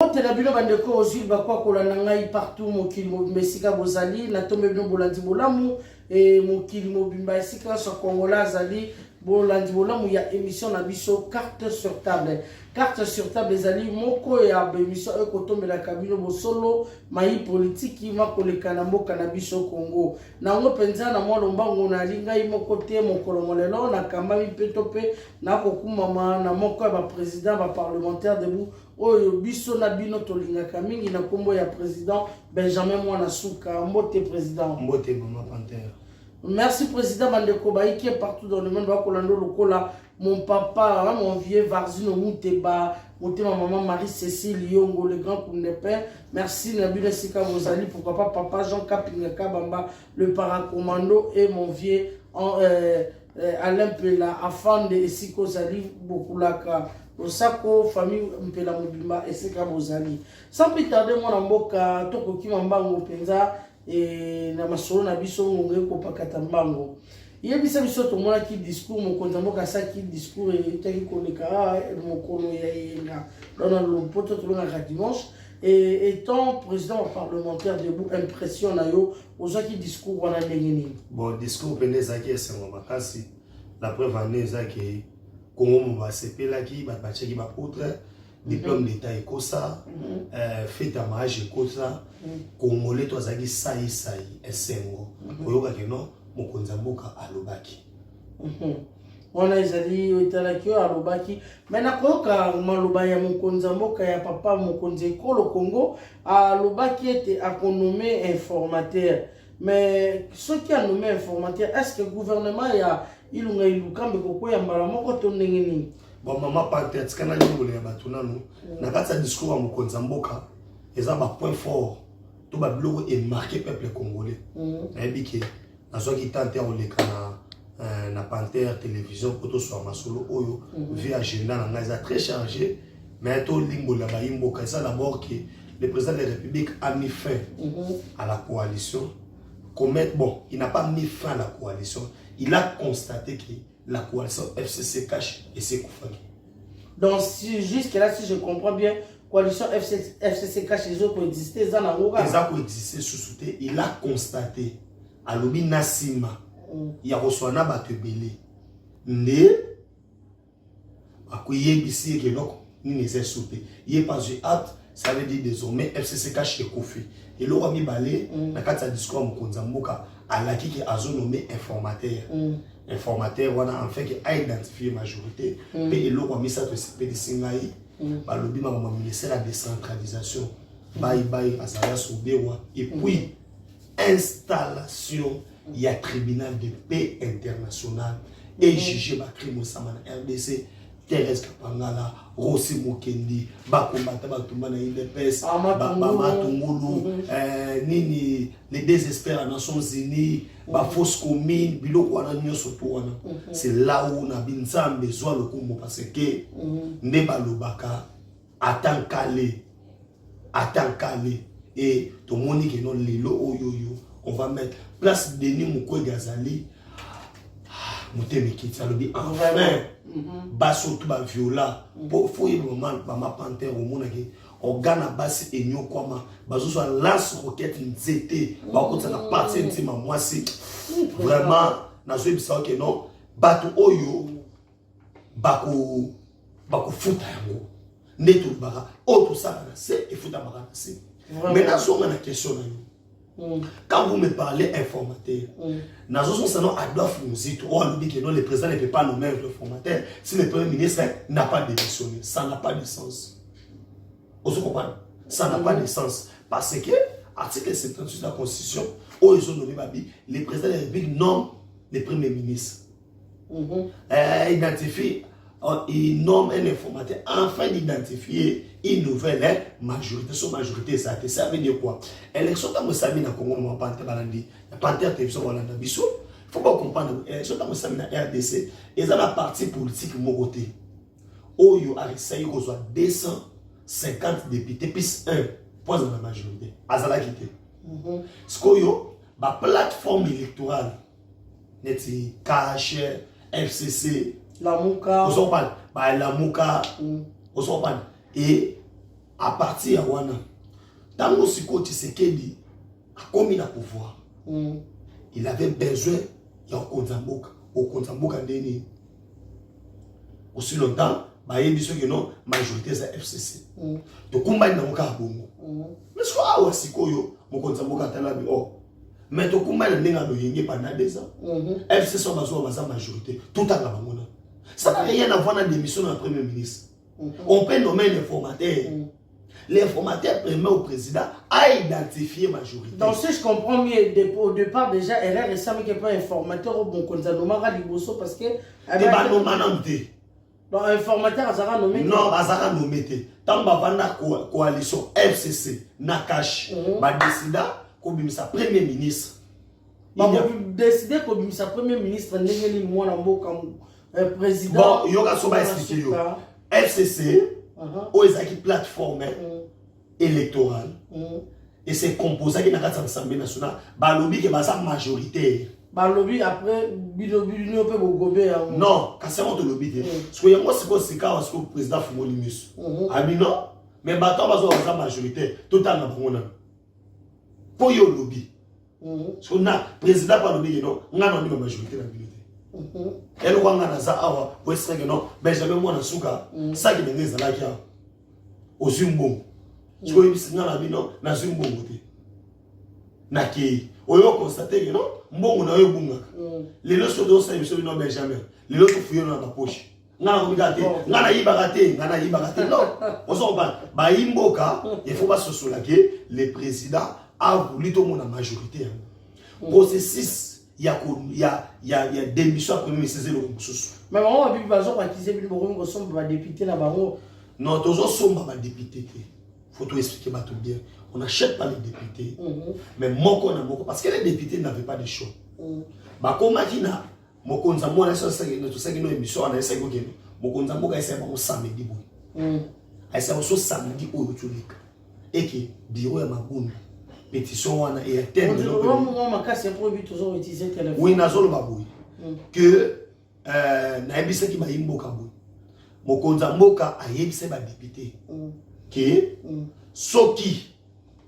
La bino bandeko ozil bakwa kolanda ngai partout mokili mobimba bozali na tombe bino bolandi bolamu et mokili mobimba esika so kongola azali bolandi bolamu ya émission na biso carte sur table. Carte sur table ezali moko ya émission ekotombela kabino bosolo mai politique makoleka na mboka na biso Congo. Nango penza na mwa lombango na lingai moko te mokolo molelo na kamba mipeto pe na kokumama na moko ya ba président ba parlementaire debout oyo biso na bino tolingaka mingi na kombo ya président Benjamin Mwana Suka. Mbote président. Mbote Mama Panther. Merci président Bandeko Baïki partout dans le monde bakolando lokola mon papa mon vieux Varzino Mouteba Motema maman Marie-Cécile Yongo le grand Koundepin. Merci Nabila Sika Vozali, pourquoi pas papa Jean Kapingaka Bamba le paracommando et mon vieux Alain Pela Afande et Siko Zali Bokulaka Osako famille Mpela Mobimba et Sika Vozali. Sans plus tarder mon mboka tokoki mambango penza et na masolo na biso ngwe ko pakata mbango. Yebisa biso to mona ki discours mon konza mboka sa ki discours et taki koneka mokolo ya yenga dans le poto to nga dimanche et étant président parlementaire debout impression na yo ozaki discours wana ndengeni. Bon discours peneza ki esengo makasi la preuve aneza ki Congo mba sepela ki ba bachaki ba outre diplôme d'état ekosa fait à mariage ekosa Congolais to azaki sai esengo koyoka ke non mokonza mboka alobaki on a ezali otalaki alobaki mais na koyoka maloba ya mokonza mboka ya papa mokonza ekolo Congo alobaki ete akonomé informateur mais ce qui a nommé informateur est-ce que le gouvernement ya ilunga ilukambe koko ya mbala moko to ndenge nini. Bon Mama Panther tikana ngolo ya batunanu na kati ya discours ya mokonza mboka eza ba point fort to ba biloko et marqué peuple congolais na ebiki nazoki tante on leka na Panther télévision poto so masolo oyo vie agenda na ngaza très chargé mais to limbola ba imboka ça d'abord que le président de la République a mis fin à la coalition. Bon, il n'a pas mis fin à la coalition, il a constaté que la coalition FCC cache et c'est Koufagi. Donc, jusque-là, si je comprends bien, coalition FCC cache les autres existaient, ils ont existé sous-souté, il a constaté, à l'obi Nassima, il y a reçu un abatebele, né, à quoi il y a ici, et donc, il n'est pas souté. Il n'est pas hâte, ça veut dire désormais FCC cache et Kofi. Et l'aura mis balé, dans le discours de Konzamboka, à la qui a nommé informateur. Informateur, on a en fait qui a identifié la majorité. Et l'aura mis ça de CP de Singaï, le ministère de la décentralisation, bye bye, Azara Soubewa. Et puis, installation, il y a tribunal de paix international et jugé par crime au Saman RDC. Thérèse Kapangala, Rossi Mokendi, Bakombata Batumba na IDPS, Bamatungulu, Nini, les désespérés des Nations Unies, Bafos Commune, Biloko wana nyoso to wana. C'est là où on a besoin le Congo parce que Ndeba Lobaka attend calé et tout le monde qui non lelo oyoyo, on va mettre place Denis Mukwege Gazali. Motemi Kitsalobi enfin baso tout ba viola pour faut le moment Mama Panther au monde qui organe base et nyokwama baso soit lance roquette nzete ba ko tsana partie ntima moi c'est vraiment na zo bisa que non bato oyo bako futa yango neto baka auto ça c'est et futa baka c'est mais na zo na question na yo. Quand vous me parlez informateur, le président ne peut pas nommer un informateur si le premier ministre n'a pas démissionné. Ça n'a pas de sens. Vous comprenez? Ça n'a pas de sens. Parce que, article 78 de la Constitution, où ils ont nommé le président de la République nomme le premier ministre. Il nomme un informateur afin d'identifier une nouvelle majorité. Son majorité, ça veut dire quoi? Élection dans le Congo, on va pas télévision, on va il ne faut pas comprendre. Élection dans le RDC, ils ont la partie politique côté. Où il y a essayé qu'on soit 250 députés, plus 1 point dans la majorité. Azala quitté. Ce qu'il y a, la plateforme électorale, KH, FCC, la Mouka, la Mouka, et à partir de Wana, dans Siko Tshisekedi a commis le pouvoir. Il avait besoin de Konzamboka Ndeni. Aussi longtemps, il y a une majorité de la FCC. Donc, comment il y a un bongo? Mais ce qu'on a Siko yo, Konzamboka Talabi, mais to comment il y a un pendant 2 ans. FCC a besoin de la majorité. Tout à l'heure, ça n'a rien à voir avec l'émission de la Premier ministre. On peut nommer l'informateur. L'informateur permet au président à identifier la majorité. Donc si je comprends mieux, au départ déjà, elle a récemment qu'il n'y a pas informateur au bon Konzanoma Liboso parce que... Donc informateur, ça a nommé? Non, ça a nommé. Tant que la coalition FCC, Nakash, va décider comme sa Premier ministre. Il a décidé comme sa Premier ministre, Nengeli Mwanambo comme président. Bon, il y aura ça expliquer. FCC, une plateforme électorale, et c'est composé qui n'a pas l'Assemblée nationale, balobi qui est majoritaire. Balobi après, l'Union peut gober. Non, quand c'est mon lobby. Parce que moi, c'est quand le président Fumolimus. Ami non, mais bâton va majoritaire, tout en abondant. Pour le lobby. Parce que le président pas lobby, non, on a une majorité dans la communauté. Elle a awa pour que non Benjamin mwana suka ça qui est là qui a au zumbo je vois ici dans la vie non na zumbo côté na ki oyo constater que non mbongo na yo bunga les lots de ça monsieur non Benjamin les lots fouillent dans la poche ngana komikate ngana yibakate non on s'en va ba imboka il faut pas se soucier que le président a voulu tout monde en majorité processus il y a démission à premier ministre le ressources. Mais on a vu bazo acquisé une bonne somme va député là bas. Non, toujours somme va député. Faut tout expliquer tout bien. On n'achète pas les députés. Mais moko na moko parce que les députés n'avaient pas de choix. Ba ko makina moko nzambo na so to saki no émission na saki ko keno. Moko nzambo ka esa ba samedi boy. Esa ba so samedi o tulika. Eke bureau ya mabunda. Pétition et thème de oui, nazolo baboui que naebisa ki bayimboka boui mokonza mboka ayebisa ba député que soki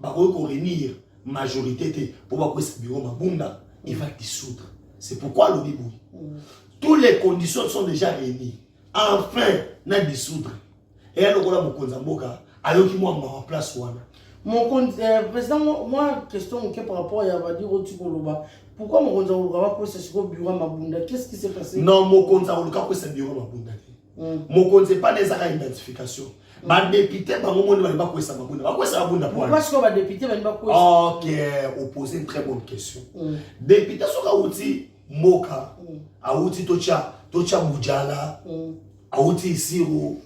bakoki ko réunir majorité pour ba ko bureau mabunda il va dissoudre. C'est pourquoi le boui toutes les conditions sont déjà réunies enfin na dissoudre et alors là mokonza mboka ayoki moi en place wana. Mon président, moi, question par rapport à dire au Tikoloba. Pourquoi mon conseil va pas ce bureau Mabunda? Qu'est-ce qui s'est passé? Non, mon conseil va pas ce bureau Mabunda. Mon conseil pas des identification. Ma député, ma maman ne va pas quoi ça Mabunda. Va quoi ça Mabunda pour? Pourquoi est-ce que ma député va pas quoi? Ok, vous posez une très bonne question. Député sur Aouti Moka, Aouti Tocha Boudjala, Aouti Siro,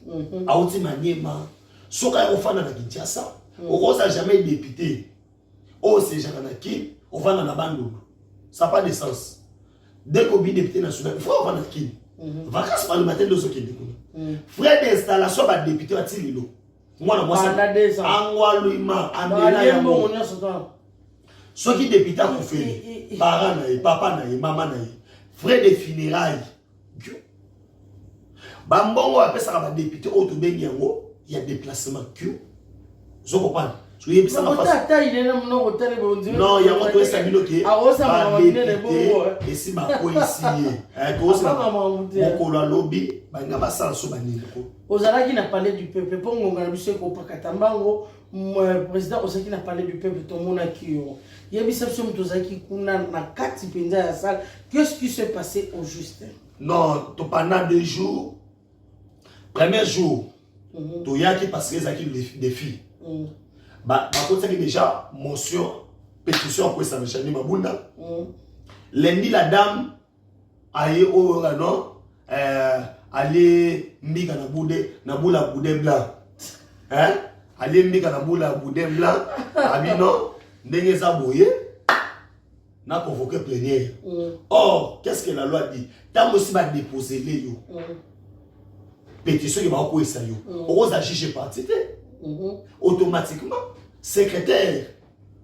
Aouti Maniema, Soka Ofana na Kinshasa. On n'a jamais député. Oh, c'est Jaranaki, on va dans la bande. Ça n'a pas de sens. Dès qu'on est député national, il faut avoir qui. Vacances parlementaires de ce qui est. Frais d'installation par député à Tililo. Moi, ça. Angualuima, Andela. Ce qui est député à Koufé, parents, papa, maman, frais de funérailles. Bambongo appelle ça député au Toubéniango, il y a déplacement. Je comprends. Non, il y a un peu de sabino qui est et si ma ici mon lobby banga sans banini Ozala qui n'a parlé du peuple pour mon monsieur ko pakatambango président Osaki n'a parlé du peuple ton monakio il y a biception tozaki kuna na kati penza ya salle. Qu'est-ce qui s'est passé au juste? Non, to pendant 2 jours premier jour to yaki parce que zaki défi bah c'est déjà motion pétition pour ça Michel Mabunda. Lundi la dame aille au non aller mbiga na bula boudé blanc hein aller mbiga na bula boudé blanc abi non ndenge za boye na convoqué plénière. Or qu'est-ce que la loi dit? Tant aussi va déposer les yo pétition qui va ko ça yo on va juger parti automatiquement secrétaire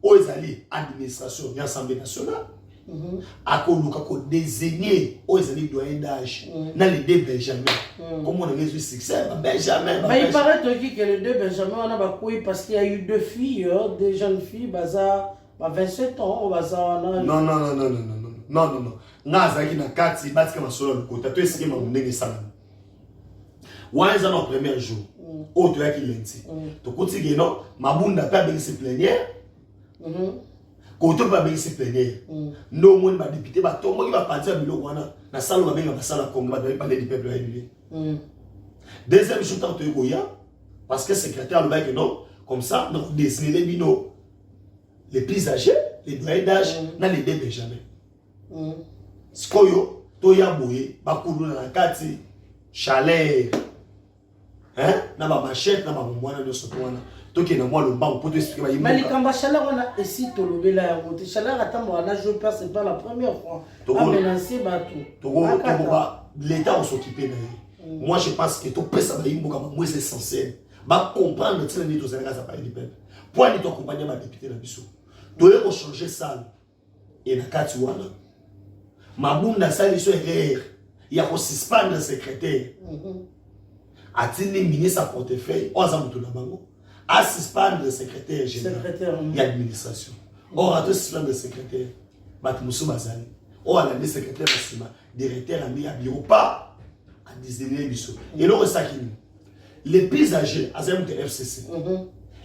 aux alliés administration de l'Assemblée nationale akoluka ko désigner aux années doyen d'âge dans les deux Benjamin comme on a eu succès Benjamin mais il paraît que les deux Benjamin on a bakoué parce qu'il y a eu deux filles des jeunes filles baza 27 ans au bazar non ngazaki na kati batika masolo lokota to esike mamundenge sana wanza no premier jour auto yaki lenti to kotiki no mabunda pa bengisi plénière koto pa bengisi plénière no moni ba député ba tomoki ba parti biloko wana na salo ba benga basala Congo ba parler du peuple haïtien deuxième jour tant to yoya parce que secrétaire le bac non comme ça donc dessiner les bino les plus âgés les doyens d'âge na les deux Benjamin Skoyo, toya boye, bakulu na kati, chalet, hein, na ba machette, na ba mwana de sotwana, toke na moi le banc pour te expliquer ba mais les kamba chalet on a ici tolobela ya moté, chalet attends on a je perds c'est pas la première fois. À menacer bateau. L'État on s'occuper na. Moi je pense que to pesa ba yimboka moi c'est essentiel. Ba comprendre que les deux Sénégal ça parler du peuple. Pour aller t'accompagner ma député na biso. Doye ko changer ça et na kati wana. Mabunda saliso erreur ya ko suspendre le secrétaire atini ministre à portefeuille oza mutu na bango a suspendre le secrétaire général ya administration or a to suspendre le secrétaire bat musu bazali o ala le secrétaire sima directeur ami ya bureau pas à désigner biso et le resakini les plus âgés azam de FCC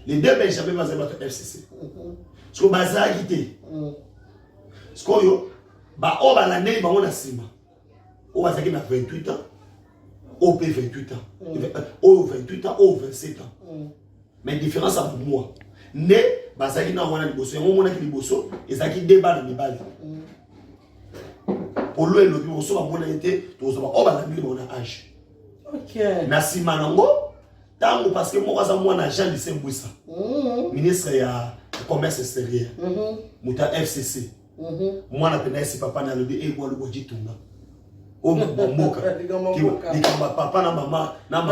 les deux Benjamin bazali de FCC ce bazali té ce yo ba o ba la nei ba on a sima o ba zaki na 28 ans o p 28 ans o 28 ans o 27 ans mais différence à moi ne ba zaki na wana liboso yango mona ki liboso ezaki débat na mibali pour le lobi boso ba mona été to zo ba o ba la mili ba âge OK na sima nango tango parce que moi za mwana Jean de Sembouissa ministre ya commerce extérieur muta FCC moi na pena esi papa na lobi e kwa lubo jitunga o mboka ki kamba papa na mama na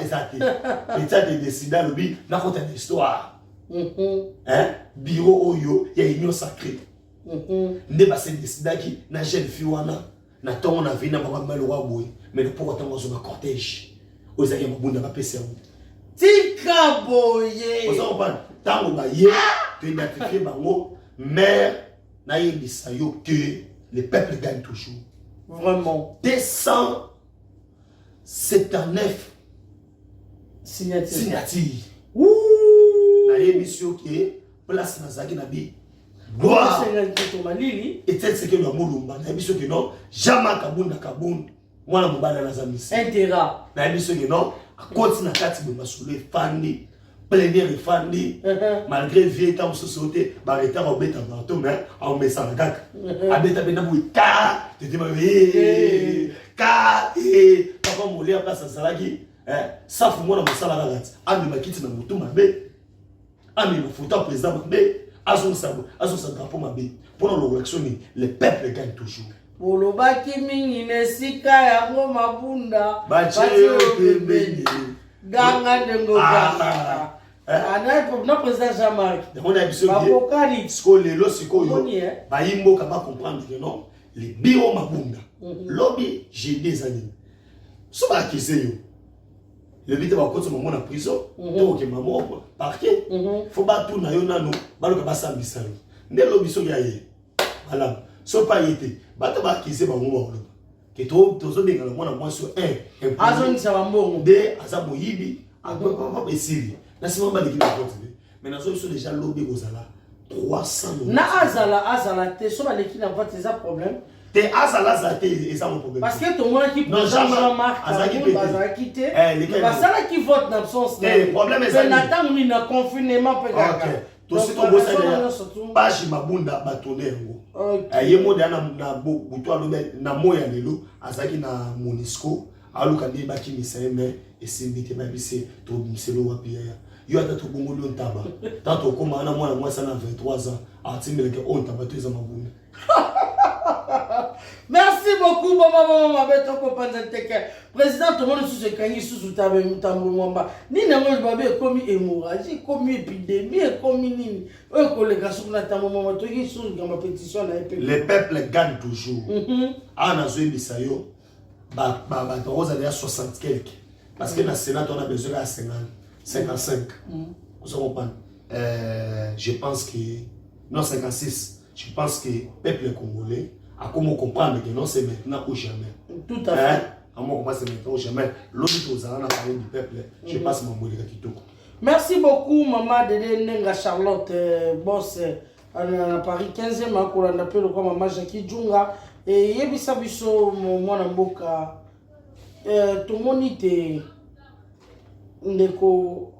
ezati eta de décider lobi na konta d'histoire hein bureau oyo ya union sacrée nde ba se décider ki na jeune fille wana na tongo na vina ba melo wa boy mais pour autant zo ba cortège o zaki mabunda ba pesa tika boye o zo pa tango ba ye to identifier bango mais naïbisa yo que le peuple gagne toujours. Vraiment. 279 signatures. Ouh. Naïbisa yo que place nazaki nabi. Gloire. Et tel c'est que le moulumba. Naïbisa yo que non. Jamais kabunda kabund. Moi la mobala nazamisi. Intera. Naïbisa yo que non. A continue na kati de masule fandi. Plénière et fandi malgré vieux temps société ba retard au bêta bateau mais on met ça la gak abeta bena bou ka te dis ka papa molia place salaki ça fou moi na masala la gati ami makiti na mutu mabe ami na photo président mabe azo sa drapeau mabe pour l'élection le peuple gagne toujours bolobaki mingi nesika yango mabunda bache pembeni ganga dengo ganga na président Jean-Marc on a besoin de skolelo sikoyo ba yimbo ka ba comprendre que non les bio mabunda lobby j'ai des années so ba accusé yo le bité ba kotso maman en prison to ke maman parquet faut ba tout na yo nanu ba lo ka ba sambisa yo nde lobby so ya ye voilà so pas été ba to ba accusé ba mo ba que to zo denga na mwana sur un azon sa bambongo de azabu yibi akwa besiri na sima ba de ki continuer mais nazo ils sont déjà lobby kozala 300 na azala te so ba leki na vote ça problème te azala zate et ça mon problème parce que tout le monde qui Jean-Marc azaki te ba sala qui vote en absence le problème est ça na tangu ni na confinement pe kaka to si to bosa page mabunda batonner ngo ye moda na buto alobe na moya lelo azaki na Monisco aluka ndi baki miseme esimbite babise to mselo wapi ya yo ata to bongo lo ntaba tato koma na mwana mwasa na 23 ans atimele ke on taba to eza mabunda Merci beaucoup, maman, président, tout le monde sous ce canyon, sous le tambour, mwamba. Ni n'a pas babé comme hémorragie, comme épidémie, comme nini. Eux, collègues, sur la tambour, maman, tu es sur la pétition. Le peuple gagne toujours. Ah, na zoé bisayo, bah, vous allez à 60 quelques. Parce que dans le Sénat, on a besoin à 50, 55. Vous comprenez? Je pense que, non, 56. Je pense que le peuple congolais a comment comprendre que non, c'est maintenant ou jamais. Tout à fait. À moi, comment c'est maintenant ou jamais. L'autre chose, on a parlé du peuple. Je passe mon mot de Kitoko. Merci beaucoup, maman de Nenga Charlotte, boss à Paris 15e, on appelle comme maman Jackie Djunga. Et Yebisa Biso, mon amboka, tout le monde était ndeko,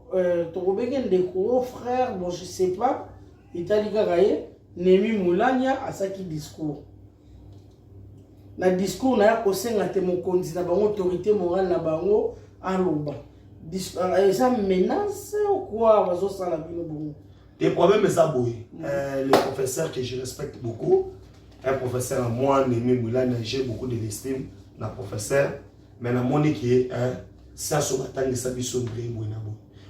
frère, bon, je sais pas, Italie Gagaye. Nemi Moulania a saki discours. Na discours na ya kosenga te mokonzi na bango autorité morale na bango aloba. Eza menace ou quoi bazo sala bino bongo. Des problèmes ça boy. Le professeur que je respecte beaucoup, un professeur à moi Nemi Moulania, j'ai beaucoup de l'estime na professeur, mais na moni qui ça so batanga sa biso ndé boy.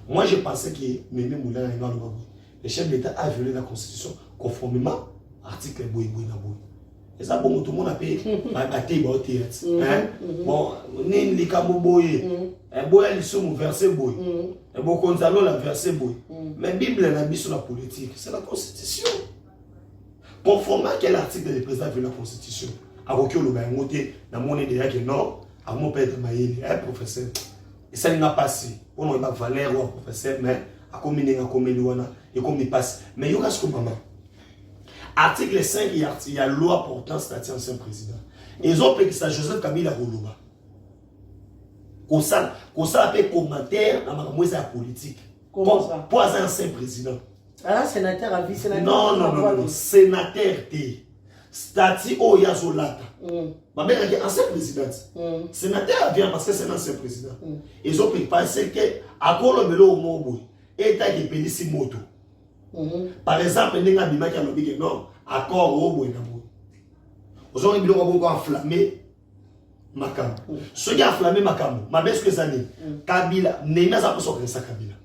Moi je pensais que Nemi Moulania na ngalo boy. Le chef d'État a violé la Constitution conformément à l'article Boy. Et ça, bon, tout le monde a payé ma bataille au théâtre. Bon, ni les cabo boy, un boy, ils sont versés boy. Et bon, Gonzalo l'a versé boy. Mais la Bible n'a pas sur la politique, c'est la Constitution. Conformément à quel article le président a violé la Constitution. À Rokyo, le Bangoté, dans mon idée, que non, à mon père de Maïli, un professeur. Et ça n'a pas passé. On n'a pas valeur ou un professeur, mais à combien de wana et comme il passe. Mais il y a ce que maman. Article 5, il y a loi portant statut ancien président. Ils ont pris que ça Joseph Kabila Roloba. Comme ça appelle commentaire dans la politique. Comment ça? Pour un ancien président. Ah, sénateur à vie, sénateur. Non. Sénateur T. Statut au Yazolata. Ma mère a dit ancien président. Sénateur vient parce que c'est un ancien président. Ils ont pris parce que à Colombo au Mobo. État qui paye si moto. Par exemple, il y a des gens qui ont non, accord au bout. Vous avez dit qu'on va enflammer Makam. Ceux qui ont enflammé Makam, ma belle que ça n'est. Kabila, n'est pas ça pour sortir ça Kabila.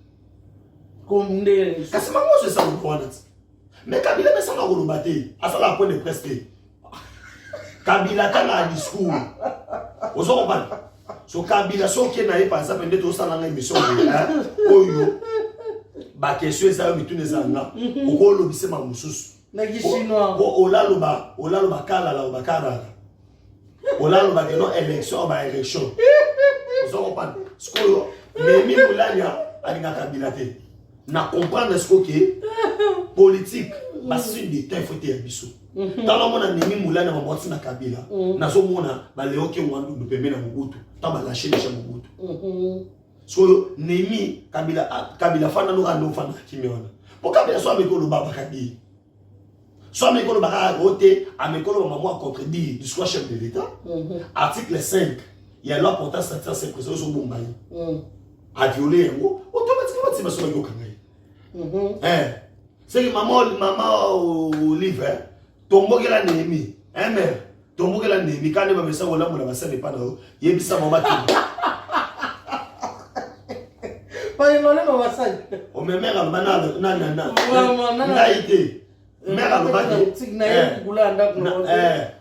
Comme des. Parce que maman, c'est ça le point. Mais Kabila, mais ça n'a pas le battu. À ça, la point de presse. Kabila, quand a un discours. Vous avez compris? So Kabila, ceux qui n'avaient pas ça, peut-être au sein de l'émission. Oyo. Ba question ça mais tout les ans au ko lobise ma mususu na gishinoa olaloba kala la bakara olaloba que non élection ba élection vous comprenez ce que Nemi Moulania alinga Kabila te na comprendre ce que politique ba sin de temps faut te biso dans le monde Nemi Moulania ba mwati na Kabila na zo mona ba leoke mwandu mpembe na Mobutu ta ba lâcher les Mobutu. So Nemi Kabila fana no rando fana kimiona. Pour Kabila soit amekolo baba kadi. Soit amekolo baba voter, amekolo maman contredire du chef de l'État. Article 5, il y a loi portant statut ancien président sur Bombaï. A violer un mot, automatiquement tu vas sur le kangai. C'est que maman Olive tombo que la Nemi. Mais tombo que la Nemi quand même ça wala mona basa ne pas na yebisa maman. O me mère banana na ité mère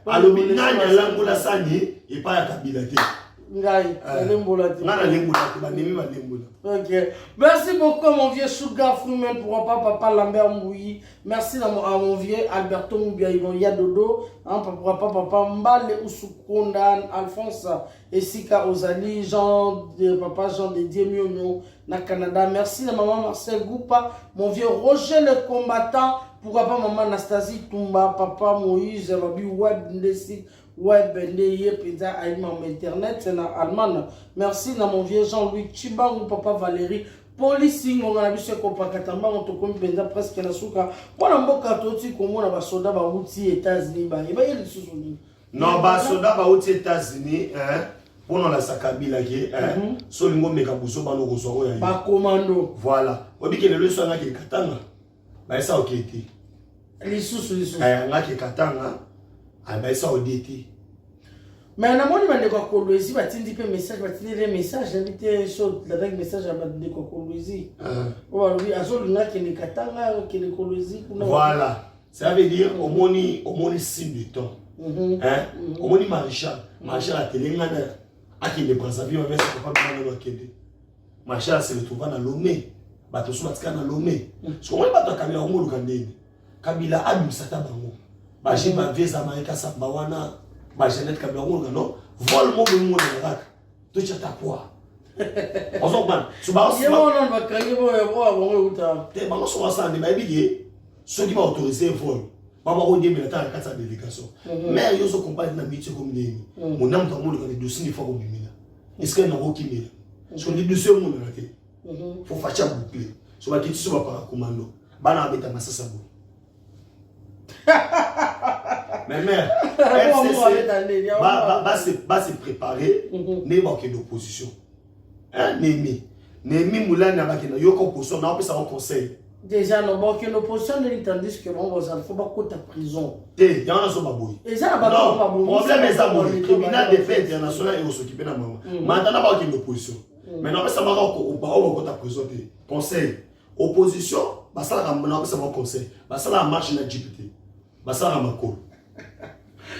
alobi nanya langula sani et pas Kabila te ngai lembola te ngana lembola te banemi ba lembola. OK, merci beaucoup mon vieux Sugar Frumen pour papa Lambert Mbouyi. Merci à mon vieux Alberto Mbiaïno Yadodo, papa Mbale Usukonda Alphonse et Sika Ozali Jean de Dieu Miono na Canada. Merci à maman Marcel Goupa, mon vieux Roger le combattant, pourquoi pas maman Anastasie Toumba, papa Moïse Babi Web Ndesi Web Ndeye Pizza Aïma Internet c'est na Allemagne. Merci à mon vieux Jean-Louis Chibangu, papa Valérie Policing on a vu ce qu'on pas katamba on te comme penza presque na suka mwana mboka toti komona ba soda ba uti États-Unis ba eba yeli susuni non ba soda ba uti États-Unis pour la Sakabila qui solingo meka buso ba no koso ya ba commando voilà obi ke le leso na ke katanga ba esa oketi lisusu nga ke katanga Ah ben ça on dit. Mais on a mon demandé quoi Kolwezi, batindi pe message, batindi les messages, j'invite chaud avec message à batindi quoi Kolwezi. Oh oui, azolinga kene katanga kene Kolwezi kuna. Voilà. Ça veut dire au moni signe du temps. Hein? Au moni maréchal à télé ngana akende Brazzaville avec sa papa ngana akende. Maréchal se retrouve dans Lomé. Bato so batika na Lomé. Parce que on bato Kabila ngo lukandeni. Kabila abimsata bango. Ba jiba veza marika samba wana. Ba Jeannette Kabila ngo non. Vol mo be mo na rak. To chata poa. On s'en prend. So ba aussi. Yo non ba kangi bo bo uta. Te bango so wasa ndi ba biye. Ceux qui vont autoriser vol. Maman on dit mais attends la carte délégation. Mais yo so compagnie na métier comme nini. Mon âme dans le dossier il faut qu'on bimina. Est-ce que na ko kimela? So ndi dossier mo na te. Faut faire boucler. So ba kiti so ba para commando. Bana abeta masasa bo. Mais mère, va se préparer ne ba ke d'opposition. Hein Némi Moulani abaki na yo ko opposition na opesa un conseil. Déjà, non, bon, que l'opposition ne tandis que bon, il faut pas côté prison. Il y en a qui sont et ça, le problème est ça, le tribunal des faits international et s'occuper de la maman. Maintenant, il y a une opposition. Maintenant, ça va côté prison. Conseil. Opposition, ça va un conseil. Ça va marche dans la GPT. Ça va un col.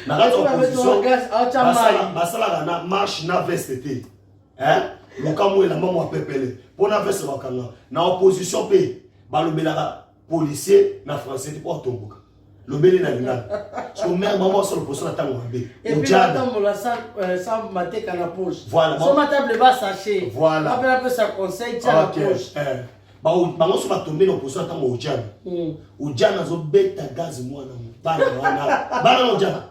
Dans l'opposition, ça va marche dans la VSTT. Le camou est la maman à pépélé. Pour la veste, dans l'opposition, balobelaka policier na français pour tomboka lobeli na lingana so mère maman sur le poste na tango mabe et puis attends la ça mateka na poche voilà so ma table va sachet voilà après après ça conseil tient la poche ba so ba tomber na poste na tango ojana ojana zo beta gaz mwana bana ojana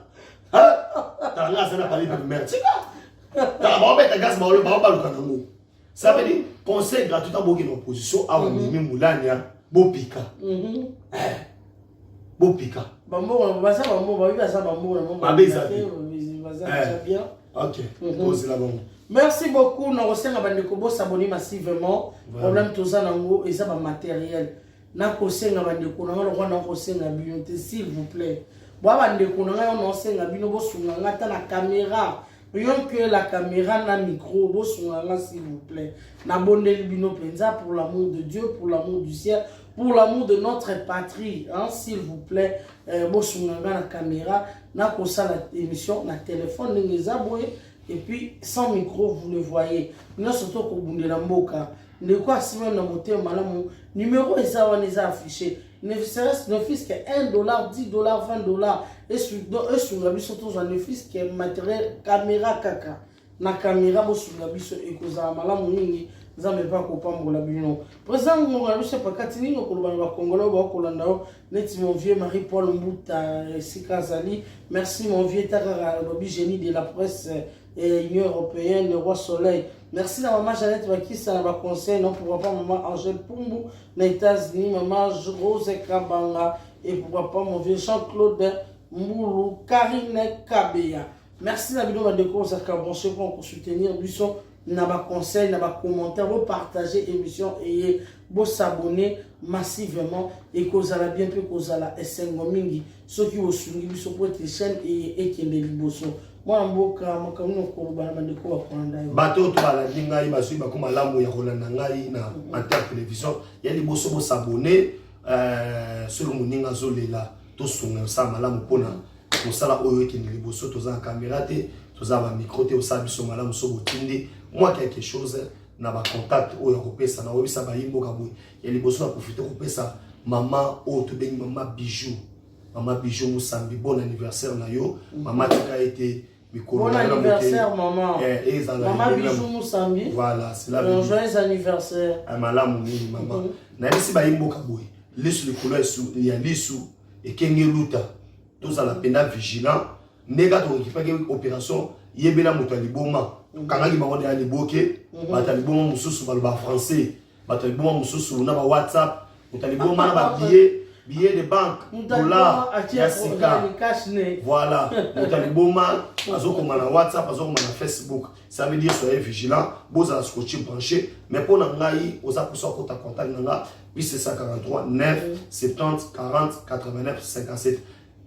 tanga sana pali de merde ta ba beta gaz ba luka na ngo. Ça veut dire conseil gratuit en boki opposition à Némi Moulani Bopika. Bopika. Bambo va ça bambo va vivre ça bambo va bien. OK. Pose la bombe. Merci beaucoup. Nous recevons bandeko bo s'abonner massivement. Problème tout ça nango et ça ba matériel. Na kosenga bandeko na ngalo na kosenga binote s'il vous plaît. Bo bandeko na ngalo senga bino bo sunga ngata na caméra. Rien que la caméra, na micro, s'il vous plaît. N'abonnez bino penza pour l'amour de Dieu, pour l'amour du ciel, pour l'amour de notre patrie, hein, s'il vous plaît. La caméra, na kosa la émission, na téléphone, les abonnés, et puis sans micro, vous le voyez. Nous surtout pour bunde la mboka. Ne quoi si même na moté malamu numéro est affiché. Ne fût-ce que $1, $10, $20 et sur la biso tous en fils que matériel caméra kaka na caméra bo sur la biso et koza malamu mingi nzambe pa ko pambola bino présent ngo la biso pa katini ngo ko ba congolais ba ko landa neti mon vieux Marie-Paul Mbuta Sikazali. Merci mon vieux Takara Babi génie de la presse et Union européenne le roi soleil. Merci à maman Jeannette Bakissa na ba conseil non pour papa maman Angèle Pumbu na États-Unis maman Rose Kabanga et pour papa mon vieux Jean-Claude Moulou Karine Kabeya. Merci à bino ba déco ça ka brancher pour soutenir Buisson na ba conseil na ba commentaire vous partager émission et vous s'abonner massivement et kozala bien peu kozala esengo mingi ceux qui vous suivent Buisson pour cette chaîne et qui les liboso. Moi mboka makamino ko ba bandeko ba prendre bato to bala dinga ba suiba ko malamu ya kolanda ngai na Inter télévision ya liboso bo s'abonner sur moninga zolela to sunga sa malamu pona ko sala oyo ki liboso to za caméra te to za ba micro te o sa biso malamu so botindi moi quelque chose na ba contact oyo ko pesa na obisa ba yimbo ka boy ya liboso na profiter ko pesa maman o to bengi maman bijou Musambi bon anniversaire na yo maman qui a été bon anniversaire maman. Maman bijou Musambi. Voilà, c'est la joyeux anniversaire. Malamu ni maman. Na isi ba yimbo ka boy. Lisu le couleur sous il y a lisu et kengi luta. Tous à la pena vigilant. Nega to récupérer opération yebela motaliboma. Kanga ki bango de aliboke, bataliboma mususu ba français. Bataliboma mususu na ba WhatsApp, motaliboma na ba billet de banque, dollars, yasika. Voilà, motaliboma azokoma na WhatsApp, azokoma na Facebook. Ça veut dire soyez vigilants, vous allez scotcher branché, mais pour ngai osa poso ko ta contact nanga, puis c'est 143 9 70 40 89 57.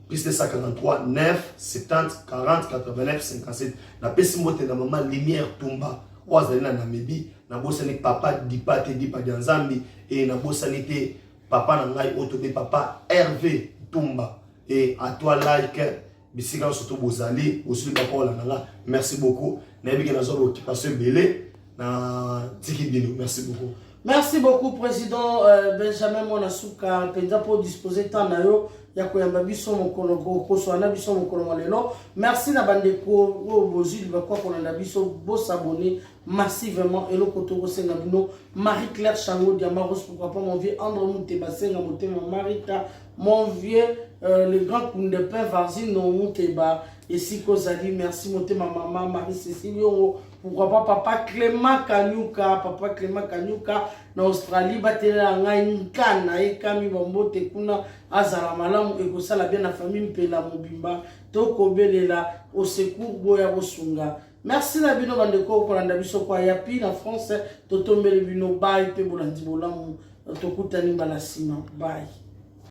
plus 243 9 70 40 89 57. Na pesi mbote na maman Lumière Tumba. Oazali na Namibie. Na bosani papa Dipate Dipa Dianzambi. Et na bosani te papa na ngai otobe papa Hervé Tumba. Et à toi like. Bisika surtout bozali. Aussi papa Olananga. Merci beaucoup. Na yebi ke na zo occupation belé. Na tiki bino. Merci beaucoup. Merci beaucoup, Président Benjamin Monasuka, pour disposer de temps. Merci na bandeko bozili bakwa kolanda biso bo s'abonner massivement et le koto senga bino Marie-Claire Chango Diamaros, pourquoi pas mon vieux André Mouteba senga motema Marita, mon vieux le grand Koundepin Varzi no Mouteba et si Kozali, merci motema maman Marie-Cécile, pourquoi pas papa Clément Kanyuka na Australie batela ngai nkana ekami bombote kuna azala malamu ekosala bien na famille mpela mobimba toko belela au secours boya bosunga. Merci na bino bandeko kolanda biso kwa yapi na France totombele bino bye pe bolandi bolamu tokutani mbala sima bye.